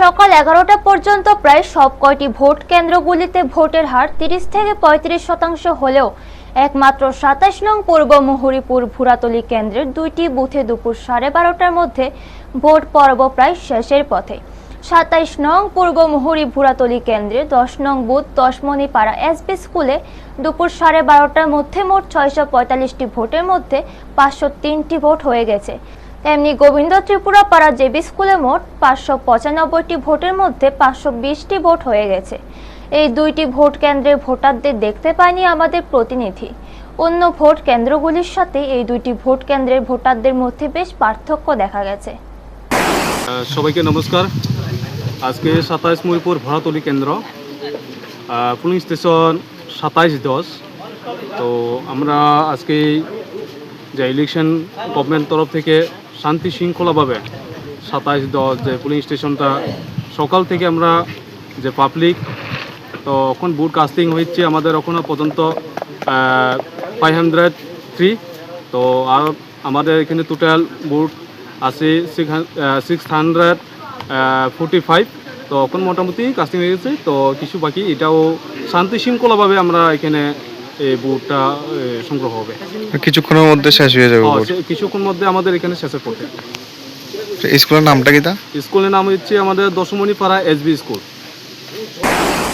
সকাল 11টা পর্যন্ত প্রায় সব কয়টি ভোট কেন্দ্রগুলিতে ভোটের হার 30 থেকে 35% হলেও একমাত্র 27 নং পূর্ব মুহুরীপুর ভুরাতলী কেন্দ্রের দুইটি বুথে দুপুর 12:30টার মধ্যে ভোট পর্ব প্রায় শেষের পথে। 27 নং পূর্ব মুহুরী ভুরাতলী কেন্দ্রে 10 নং বুথ দশমণিপাড়া এসবি স্কুলে দুপুর 12:30টার মধ্যে মোট 645টি ভোটের মধ্যে 503টি ভোট হয়ে গেছে। তেমনি গোবিন্দ ত্রিপুরা পাড়া জেবি স্কুলে মোট 595টি ভোটের মধ্যে 520টি ভোট হয়ে গেছে। এই দুইটি ভোট কেন্দ্রে ভোটারদের দেখতে পায়নি আমাদের প্রতিনিধি। অন্য ভোট কেন্দ্রগুলির সাথে এই দুইটি ভোট কেন্দ্রের ভোটারদের মধ্যে বেশ পার্থক্য দেখা গেছে। সবাইকে নমস্কার। আজকে 27 মুহুরীপুর ভুরাতলী কেন্দ্র পুলিং স্টেশন 27-10। তো আমরা আজকে যে ইলেকশন গভর্নমেন্ট তরফ থেকে শান্তি শৃঙ্খলাভাবে 27-10 যে পুলিং স্টেশনটা সকাল থেকে আমরা যে পাবলিক তো এখন বুথ কাস্টিং হচ্ছে আমাদের এখনও পর্যন্ত 503। তো আর আমাদের এখানে টোটাল বুথ আছে 645। তো এখন মোটামুটি কাস্টিং হয়ে গেছে, তো কিছু বাকি, এটাও শান্তি শৃঙ্খলাভাবে আমরা এখানে এই বুথটা সংগ্রহ হবে। কিছুক্ষণের মধ্যে শেষ হয়ে যাবে। কিছুক্ষণ মধ্যে আমাদের এখানে শেষের পথে। স্কুলের নামটা কি? স্কুলের নাম হচ্ছে আমাদের দশমণিপাড়া এসবি স্কুল।